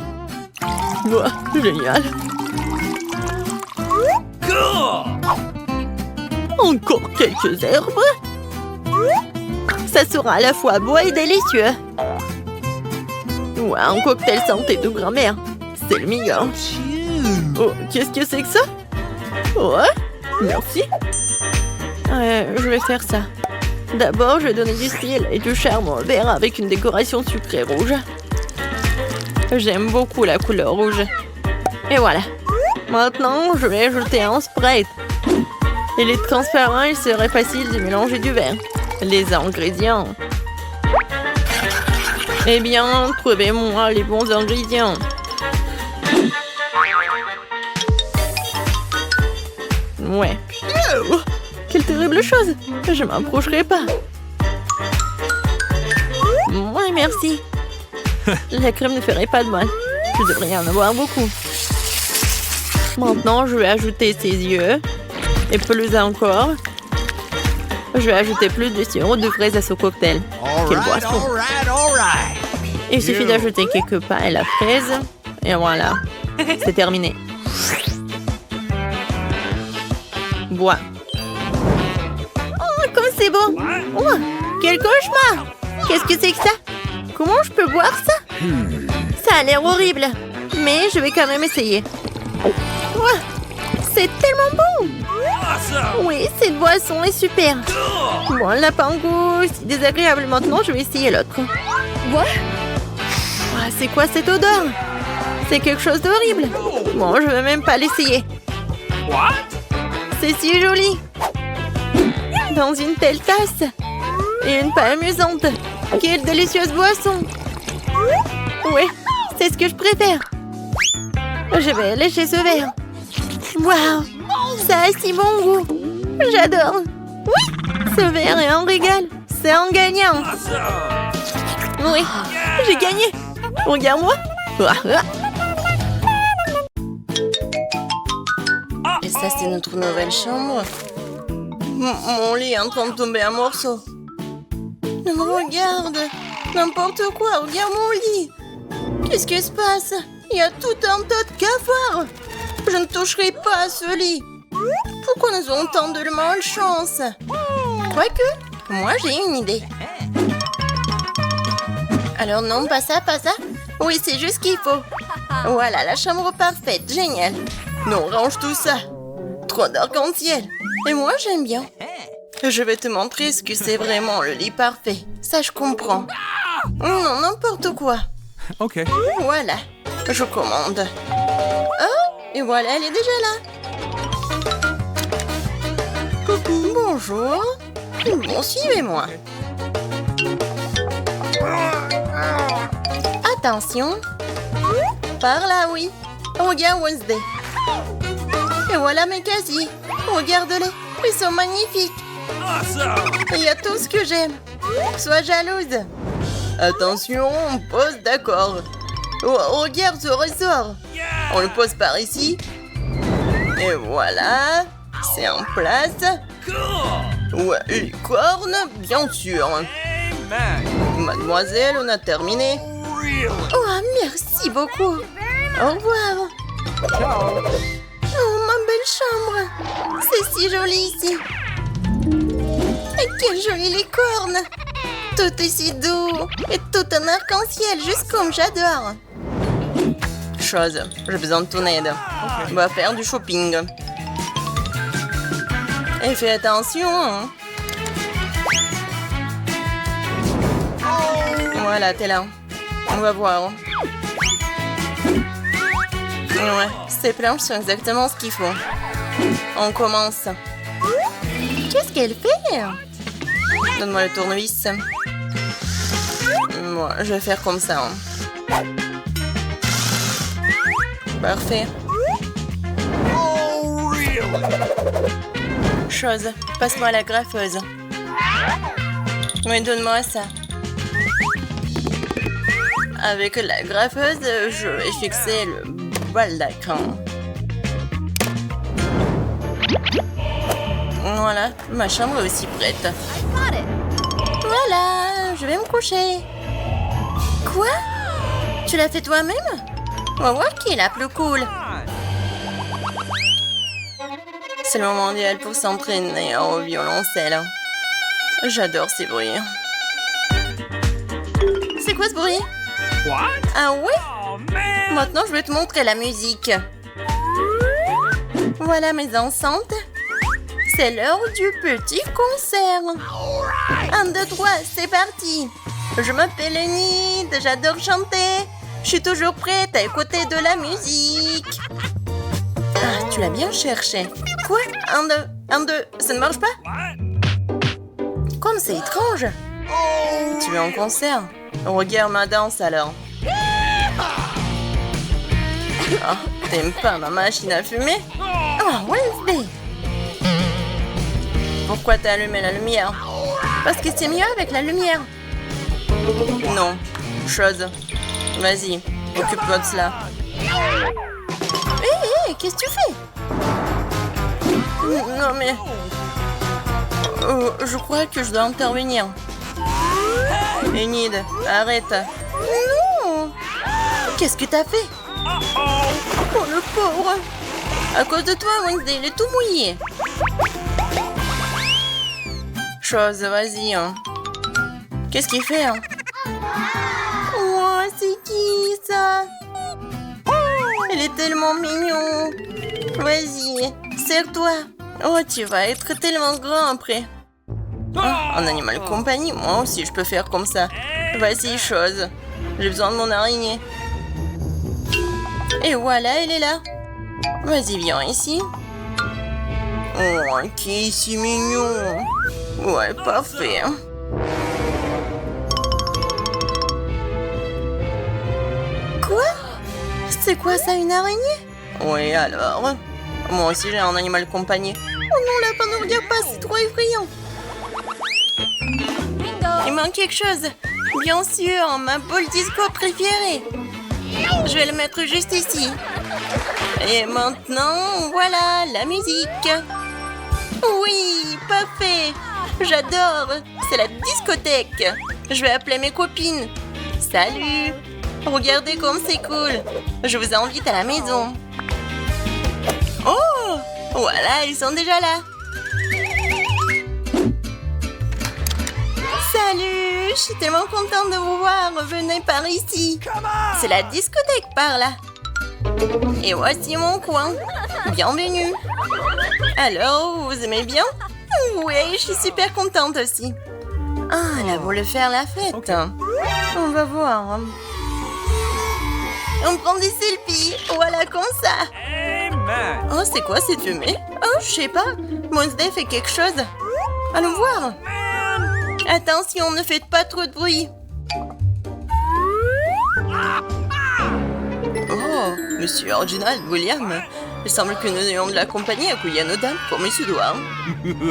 Ouais, génial. Encore quelques herbes. Ça sera à la fois beau et délicieux. Ouais, un cocktail santé de grand-mère. C'est le meilleur. Oh, qu'est-ce que c'est que ça? Ouais, merci. Je vais faire ça. D'abord, je vais donner du style et du charme au verre avec une décoration sucrée rouge. J'aime beaucoup la couleur rouge. Et voilà. Maintenant, je vais ajouter un Sprite. Il est transparent, il serait facile de mélanger du verre. Les ingrédients. Eh bien, trouvez-moi les bons ingrédients. Ouais. Oh, quelle terrible chose. Je m'approcherai pas. Ouais, merci. La crème ne ferait pas de mal. Je devrais en avoir beaucoup. Maintenant, je vais ajouter ses yeux. Et plus encore. Je vais ajouter plus de sirop de fraise à ce cocktail. Quelle boisson. Il suffit d'ajouter quelques pains et la fraise. Et voilà. C'est terminé. Bois. Oh, comme c'est beau. Oh, quel cauchemar. Qu'est-ce que c'est que ça? Comment je peux boire ça? Ça a l'air horrible. Mais je vais quand même essayer. Oh, c'est tellement bon. Oui, cette boisson est super. Bon, elle n'a pas un goût si désagréable. Maintenant, je vais essayer l'autre. What? Ah, c'est quoi cette odeur? C'est quelque chose d'horrible. Bon, je ne vais même pas l'essayer. C'est si joli. Dans une telle tasse. Et une pas amusante. Quelle délicieuse boisson. Oui, c'est ce que je préfère. Je vais lécher ce verre. Waouh, ça a si bon goût. J'adore. Oui, ce verre est un régal. C'est un gagnant. Oui, j'ai gagné. Regarde-moi. Et ça, c'est notre nouvelle chambre. Mon lit est en train de tomber en morceaux. Regarde. N'importe quoi, regarde mon lit. Qu'est-ce qui se passe? Il y a tout un tas de cafards. Je ne toucherai pas à ce lit. Pourquoi nous avons tant de malchance? Quoique, moi j'ai une idée. Alors non, pas ça, pas ça. Oui, c'est juste ce qu'il faut. Voilà, la chambre parfaite, génial. Non, range tout ça. Trop d'arc-en-ciel. Et moi, j'aime bien. Je vais te montrer ce que c'est vraiment le lit parfait. Ça, je comprends. Non, n'importe quoi. Ok. Voilà, je commande. Oh, et voilà, elle est déjà là. Bonjour. Bon, suivez-moi. Attention. Par là, oui. Regarde Wednesday. Et voilà mes casiers. Regarde-les. Ils sont magnifiques. Il y a tout ce que j'aime. Sois jalouse. Attention, on pose d'accord. Oh, regarde ce ressort. On le pose par ici. Et voilà. C'est en place. Ouais, les cornes, bien sûr. Amen. Mademoiselle, on a terminé. Really? Oh, merci beaucoup. Au revoir. Ciao. Oh, ma belle chambre. C'est si joli ici. Et quelles jolies les cornes. Tout est si doux. Et tout un arc-en-ciel, juste comme j'adore. Chose, j'ai besoin de ton aide. On va faire du shopping. Et fais attention. Hein. Voilà, t'es là. On va voir. Ouais, ces planches sont exactement ce qu'il faut. On commence. Qu'est-ce qu'elle fait? Donne-moi le tournevis. Moi, je vais faire comme ça. Hein. Parfait. Oh, really? Chose, passe-moi la graffeuse. Oui, donne-moi ça. Avec la graffeuse, je vais fixer le baldaquin. Voilà, ma chambre est aussi prête. Voilà, je vais me coucher. Quoi? Tu l'as fait toi-même? On va voir qui est la plus cool. C'est le moment idéal pour s'entraîner au violoncelle. J'adore ces bruits. C'est quoi ce bruit? What? Ah ouais? Oh, man. Maintenant, je vais te montrer la musique. Voilà mes enceintes. C'est l'heure du petit concert. 1, 2, 3, c'est parti. Je m'appelle Enid, j'adore chanter. Je suis toujours prête à écouter de la musique. Ah, tu l'as bien cherché. Quoi? 1, 2, ça ne marche pas? What? Comme c'est étrange. Tu es en concert? Regarde ma danse alors. Ah, t'aimes pas ma machine à fumer? Ah, Wednesday! Pourquoi t'as allumé la lumière? Parce que c'est mieux avec la lumière. Non. Chose. Vas-y, occupe-toi de cela. Hé, qu'est-ce que tu fais? Non mais... je crois que je dois intervenir. Enid, arrête. Non! Qu'est-ce que t'as fait? Oh, le pauvre! À cause de toi, Wednesday, il est tout mouillé. Chose, vas-y. Hein. Qu'est-ce qu'il fait? Hein? Oh, c'est qui ça? Il est tellement mignon. Vas-y, serre-toi. Oh, tu vas être tellement grand après. Oh, un animal compagnie, moi aussi je peux faire comme ça. Vas-y, chose. J'ai besoin de mon araignée. Et voilà, elle est là. Vas-y, viens ici. Oh, qui est si mignon. Ouais, parfait. Quoi? C'est quoi ça, une araignée? Oui, alors. Moi aussi j'ai un animal compagnie. Oh non, lapin, ne regarde pas, c'est trop effrayant. Il manque quelque chose. Bien sûr, ma boule disco préférée. Je vais le mettre juste ici. Et maintenant, voilà, la musique. Oui, parfait. J'adore. C'est la discothèque. Je vais appeler mes copines. Salut. Regardez comme c'est cool. Je vous invite à la maison. Oh, voilà, ils sont déjà là. Salut, je suis tellement contente de vous voir. Venez par ici. C'est la discothèque par là. Et voici mon coin. Bienvenue. Alors, vous aimez bien? Oui, je suis super contente aussi. Ah, là, vous voulez faire la fête. On va voir. On prend des selfies. Voilà, comme ça. Amen. Oh, c'est quoi cette fumée? Oh, je sais pas. Wednesday fait quelque chose. Allons voir. Attention, ne faites pas trop de bruit. Oh, monsieur Reginald William. Il semble que nous ayons de la compagnie à couiller à nos dames comme il se doit. Oh non,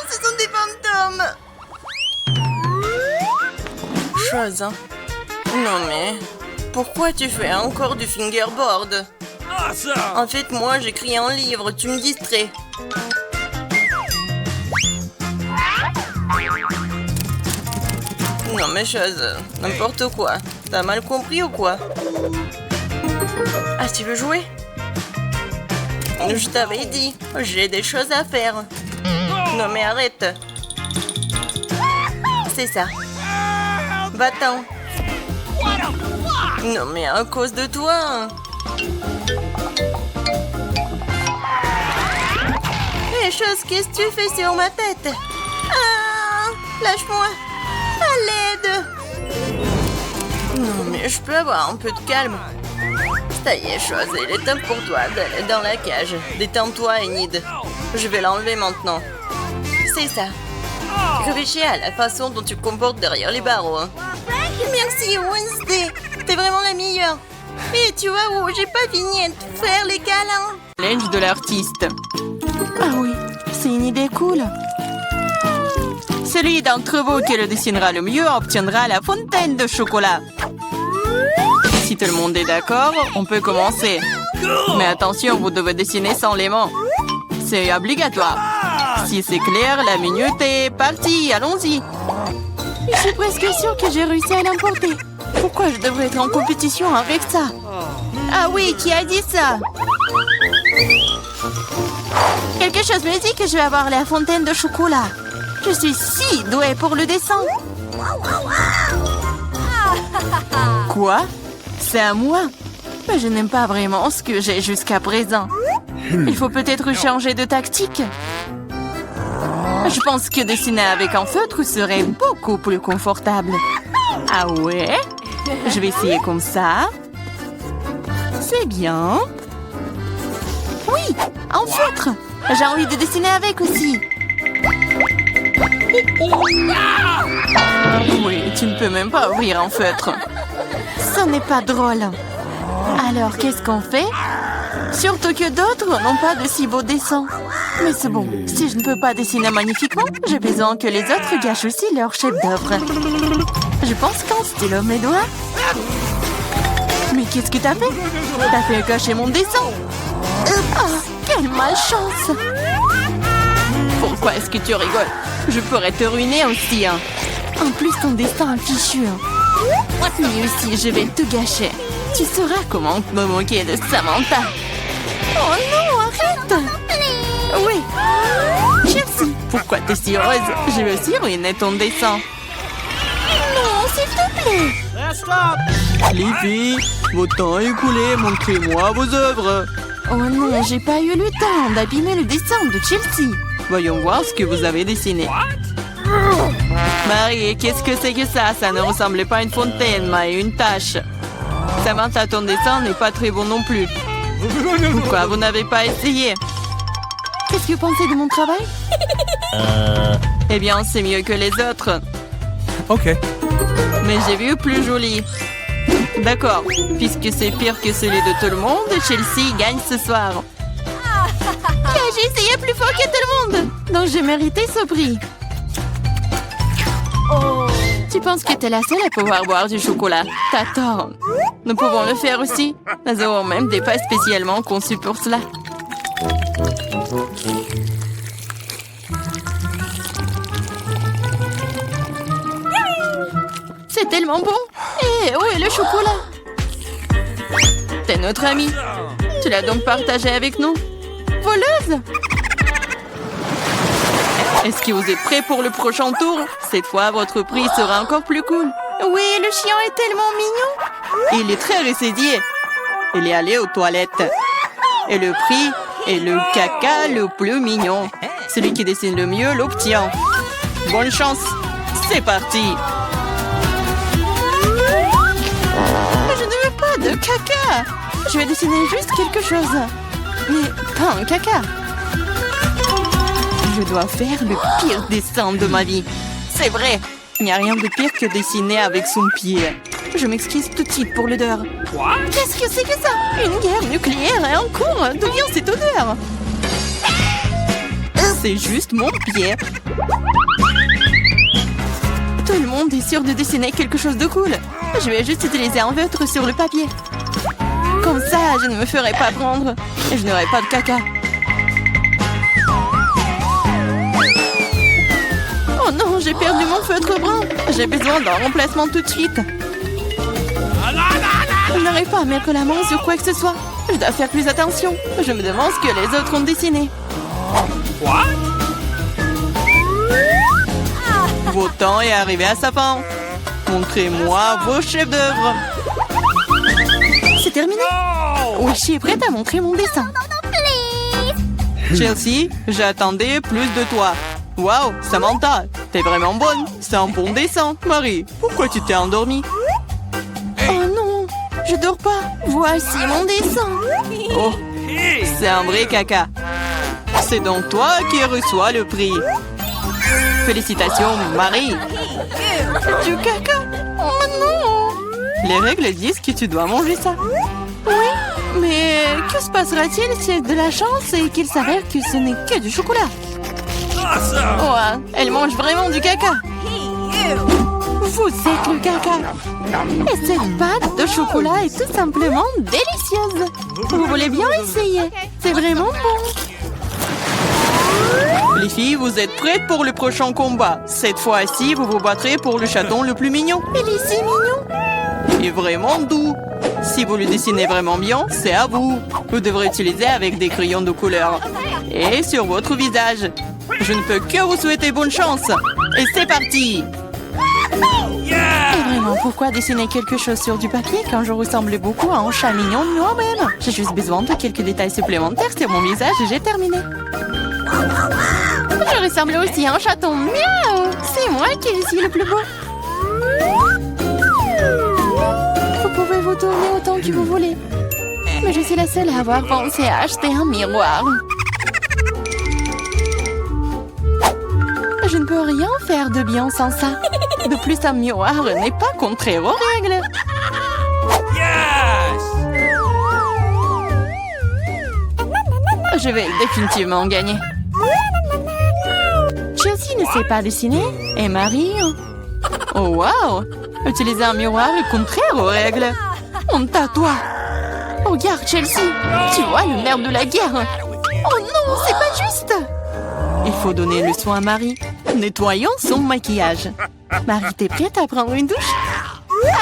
ce sont des fantômes. Chose, hein. Non mais, pourquoi tu fais encore du fingerboard? Awesome. En fait, moi, j'écris un livre, tu me distrais. Non mais chose, n'importe quoi. T'as mal compris ou quoi? Ah, tu veux jouer? Je t'avais dit, j'ai des choses à faire. Non mais arrête. C'est ça. Va-t'en. Non mais à cause de toi. Les choses, qu'est-ce que tu fais sur ma tête? Ah, lâche-moi. À l'aide. Non mais je peux avoir un peu de calme. Ça y est, chose, il est temps pour toi d'aller dans la cage. Détends-toi, Enid. Je vais l'enlever maintenant. C'est ça. Réfléchis à la façon dont tu te comportes derrière les barreaux. Hein. Merci, Wednesday. T'es vraiment la meilleure. Et tu vois où j'ai pas fini de faire les câlins. Linge de l'artiste. Ah oui, c'est une idée cool. Celui d'entre vous qui le dessinera le mieux obtiendra la fontaine de chocolat. Si tout le monde est d'accord, on peut commencer. Mais attention, vous devez dessiner sans les mains. C'est obligatoire. Si c'est clair, la minute est partie. Allons-y. Je suis presque sûre que j'ai réussi à l'emporter. Pourquoi je devrais être en compétition avec ça? Ah oui, qui a dit ça? Quelque chose me dit que je vais avoir la fontaine de chocolat. Je suis si douée pour le dessin. Quoi? C'est à moi? Mais je n'aime pas vraiment ce que j'ai jusqu'à présent. Il faut peut-être changer de tactique. Je pense que dessiner avec un feutre serait beaucoup plus confortable. Ah ouais? Je vais essayer comme ça. C'est bien. Oui, un feutre. J'ai envie de dessiner avec aussi. Oui, tu ne peux même pas ouvrir un feutre. Ce n'est pas drôle. Alors, qu'est-ce qu'on fait? Surtout que d'autres n'ont pas de si beaux dessins. Mais c'est bon, si je ne peux pas dessiner magnifiquement, j'ai besoin que les autres gâchent aussi leur chef-d'œuvre. Je pense qu'un stylo mes doigts. Mais qu'est-ce que t'as fait? T'as fait gâcher mon dessin. Ah, quelle malchance! Pourquoi est-ce que tu rigoles? Je pourrais te ruiner aussi, hein. En plus, ton dessin est fichu. Lui aussi, je vais tout gâcher. Tu sauras comment me moquer de Samantha. Oh non, arrête! Oui. Chelsea, pourquoi t'es si heureuse? Je vais aussi ruiner ton dessin. Non, s'il te plaît. Les filles, votre temps est écoulé. Montrez-moi vos œuvres. Oh non, j'ai pas eu le temps d'abîmer le dessin de Chelsea. Voyons voir ce que vous avez dessiné. Marie, qu'est-ce que c'est que ça? Ça ne ressemblait pas à une fontaine, mais à une tache. Samantha, ton dessin n'est pas très bon non plus. Pourquoi vous n'avez pas essayé? Qu'est-ce que vous pensez de mon travail? Eh bien, c'est mieux que les autres. Ok. Mais j'ai vu plus joli. D'accord, puisque c'est pire que celui de tout le monde, Chelsea gagne ce soir. J'ai essayé plus fort que tout le monde, donc j'ai mérité ce prix. Tu penses que t'es la seule à pouvoir boire du chocolat? T'as tort. Nous pouvons le faire aussi. Nous avons même des pâtes spécialement conçues pour cela. C'est tellement bon. Et où est le chocolat? T'es notre amie. Tu l'as donc partagé avec nous? Voleuse! Est-ce que vous êtes prêts pour le prochain tour? Cette fois, votre prix sera encore plus cool. Oui, le chien est tellement mignon. Il est très ressaidié. Il est allé aux toilettes. Et le prix est le caca le plus mignon. Celui qui dessine le mieux l'obtient. Bonne chance. C'est parti. Je ne veux pas de caca. Je vais dessiner juste quelque chose. Mais pas un caca. Je dois faire le pire dessin de ma vie. C'est vrai. Il n'y a rien de pire que dessiner avec son pied. Je m'excuse tout de suite pour l'odeur. Qu'est-ce que c'est que ça? Une guerre nucléaire est en cours. D'où vient cette odeur? C'est juste mon pied. Tout le monde est sûr de dessiner quelque chose de cool. Je vais juste utiliser un feutre sur le papier. Comme ça, je ne me ferai pas prendre. Et je n'aurai pas de caca. Oh non, j'ai perdu mon feutre brun. J'ai besoin d'un remplacement tout de suite. Je n'arrive pas à mettre la main sur quoi que ce soit. Je dois faire plus attention. Je me demande ce que les autres ont dessiné. What? Votre temps est arrivé à sa fin. Montrez-moi vos chefs-d'œuvre. C'est terminé. Oh! Oui, je suis prête à montrer mon dessin. Chelsea, j'attendais plus de toi. Waouh, Samantha, t'es vraiment bonne. C'est un bon dessin. Marie, pourquoi tu t'es endormie? Oh non, je dors pas. Voici mon dessin. Oh, Hey! c'est un vrai caca. C'est donc toi qui reçois le prix. Félicitations, Marie. Du caca. Oh non. Les règles disent que tu dois manger ça. Oui, mais que se passera-t-il si c'est de la chance et qu'il s'avère que ce n'est que du chocolat? Awesome! Oh, elle mange vraiment du caca. Vous êtes le caca. Et cette pâte de chocolat est tout simplement délicieuse. Vous voulez bien essayer? C'est vraiment bon. Les filles, vous êtes prêtes pour le prochain combat. Cette fois-ci, vous vous battrez pour le chaton le plus mignon. Il est si mignon. Et vraiment doux. Si vous le dessinez vraiment bien, c'est à vous. Vous devrez utiliser avec des crayons de couleur. Et sur votre visage. Je ne peux que vous souhaiter bonne chance. Et c'est parti. Yeah! Et vraiment, pourquoi dessiner quelque chose sur du papier quand je ressemble beaucoup à un chat mignon de moi-même? J'ai juste besoin de quelques détails supplémentaires sur mon visage et j'ai terminé. Je ressemble aussi à un chaton. Miaou! C'est moi qui suis le plus beau. Vous pouvez vous tourner autant que vous voulez. Mais je suis la seule à avoir pensé à acheter un miroir. Je ne peux rien faire de bien sans ça. De plus, un miroir n'est pas contraire aux règles. Yes! Je vais définitivement gagner. Chelsea ne sait pas dessiner. Et Marie... Oh, wow! Utiliser un miroir est contraire aux règles. Honte à toi. Regarde, Chelsea. Tu vois le nerf de la guerre. Oh non, c'est pas juste. Il faut donner le soin à Marie. Nettoyons son maquillage. Marie, t'es prête à prendre une douche?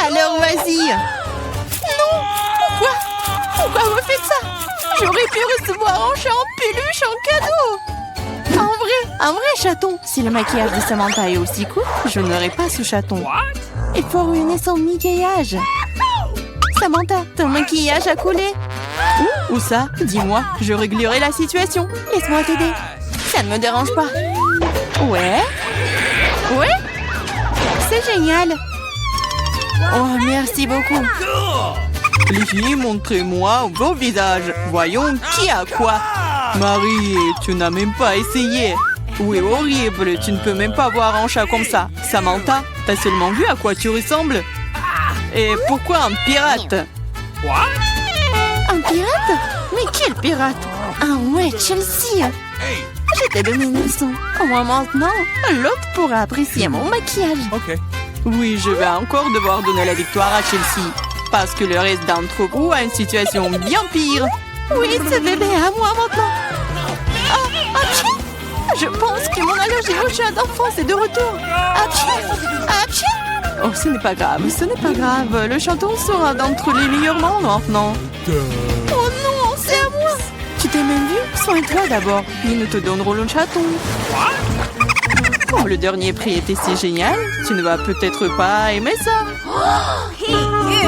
Alors, vas-y. Non! Pourquoi? Pourquoi vous faites ça? J'aurais pu recevoir un chat en peluche en cadeau. Un vrai chaton. Si le maquillage de Samantha est aussi court, je n'aurai pas ce chaton. What? Il faut ruiner son maquillage. Samantha, ton maquillage a coulé. Où ça? Dis-moi, je réglerai la situation. Laisse-moi t'aider. Ça ne me dérange pas. Ouais? Ouais? C'est génial. Oh, merci beaucoup. Cool! Les filles, montrez-moi vos visages. Voyons qui a quoi. Marie, tu n'as même pas essayé. Oui, horrible. Tu ne peux même pas voir un chat comme ça. Samantha, t'as seulement vu à quoi tu ressembles? Et pourquoi un pirate? What? Un pirate? Mais quel pirate? Ah ouais, Chelsea. Hey! Je t'ai donné une leçon. Au moins maintenant, l'autre pourra apprécier mon maquillage. Okay. Oui, je vais encore devoir donner la victoire à Chelsea. Parce que le reste d'entre vous a une situation bien pire. Oui, ce bébé est à moi maintenant. Ah, apchi! Je pense que mon allergie au chat d'enfance est de retour. Apchi! Apchi! Oh, ce n'est pas grave, ce n'est pas grave. Le chaton sera d'entre les meilleurs mondes maintenant. Oh non, c'est à moi! Tu t'es même vu? Soigne-toi d'abord. Puis nous te donnerons le chaton. Comme le dernier prix était si génial, tu ne vas peut-être pas aimer ça.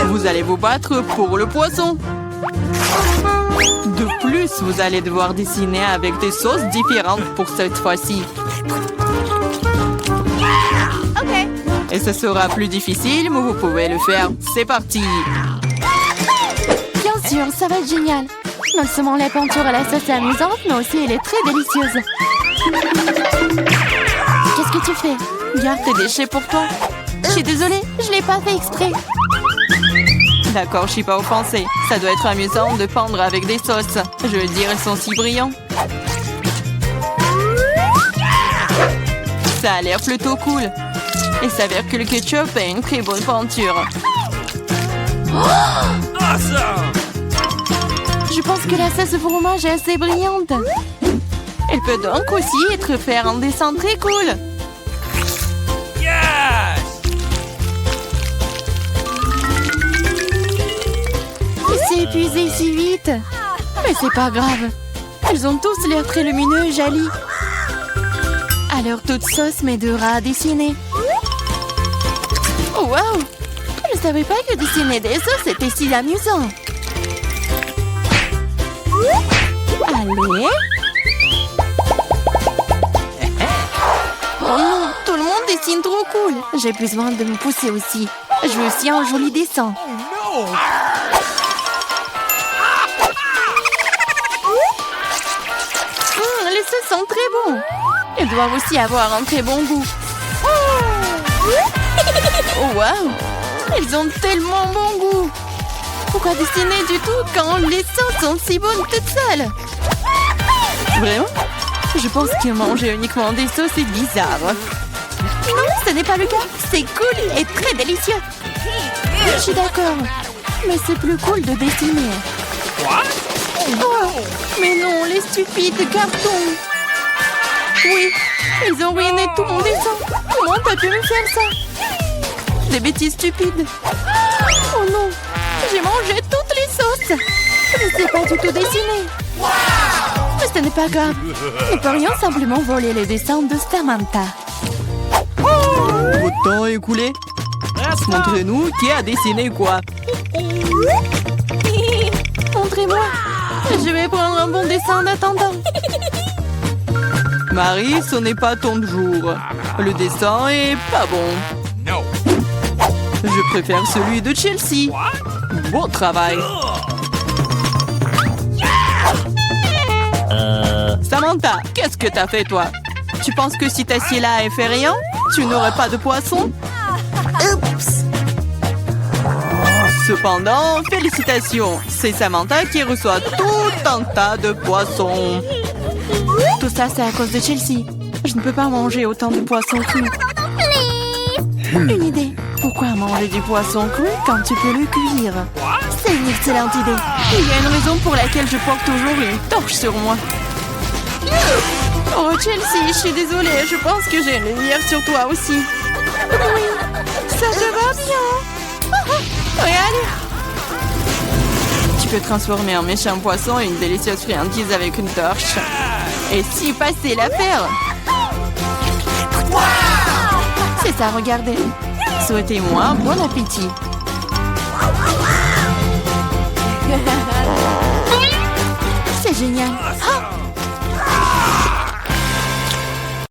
Vous allez vous battre pour le poisson. De plus, vous allez devoir dessiner avec des sauces différentes pour cette fois-ci. Et ce sera plus difficile, mais vous pouvez le faire. C'est parti. Bien sûr, ça va être génial. Non seulement la peinture à la sauce est amusante, mais aussi elle est très délicieuse. Qu'est-ce que tu fais? Garde tes déchets pour toi. Je suis désolée, je l'ai pas fait exprès. D'accord, je suis pas offensée. Ça doit être amusant de peindre avec des sauces. Je veux dire, elles sont si brillantes. Ça a l'air plutôt cool. Il s'avère que le ketchup est une très bonne peinture. Awesome! Je pense que la sauce au fromage est assez brillante. Elle peut donc aussi être faire un dessin très cool. Yeah! épuisé si vite. Mais c'est pas grave. Ils ont tous l'air très lumineux et jolis. Alors toute sauce m'aidera à dessiner. Oh, wow! Je savais pas que dessiner des sauces était si amusant. Allez. Oh non, tout le monde dessine trop cool. J'ai besoin de me pousser aussi. Je veux aussi un joli dessin. Les sauces sont très bons. Ils doivent aussi avoir un très bon goût. Oh wow! Ils ont tellement bon goût. Pourquoi dessiner du tout quand les sauces sont si bonnes toutes seules? Vraiment? Je pense que manger uniquement des sauces est bizarre. Non, ce n'est pas le cas. C'est cool et très délicieux. Je suis d'accord. Mais c'est plus cool de dessiner. Oh, mais non, les stupides cartons. Oui, ils ont ruiné tout mon dessin. Comment t'as pu me faire ça? Des bêtises stupides. Oh non, j'ai mangé toutes les sauces. Je ne sais pas du tout dessiner. Mais ce n'est pas grave. Nous pourrions simplement voler les dessins de Samantha. Votre temps est écoulé. Montrez-nous qui a dessiné quoi. Montrez-moi. Je vais prendre un bon dessin en attendant. Marie, ce n'est pas ton jour. Le dessin est pas bon. No. Je préfère celui de Chelsea. Bon travail. Samantha, qu'est-ce que t'as fait toi? Tu penses que si t'assieds là et fais rien, tu n'aurais pas de poisson? Oups. Cependant, félicitations. C'est Samantha qui reçoit tout un tas de poissons. Tout ça, c'est à cause de Chelsea. Je ne peux pas manger autant de poissons crus. Une idée. Pourquoi manger du poisson cru quand tu peux le cuire? C'est une excellente idée. Il y a une raison pour laquelle je porte toujours une torche sur moi. Oh, Chelsea, je suis désolée. Je pense que j'ai une lumière sur toi aussi. Oui, ça te va bien. Regarde. Tu peux transformer un méchant poisson en une délicieuse friandise avec une torche. Et si passer l'affaire. C'est ça, regardez. Souhaitez-moi bon appétit. C'est génial. Ah,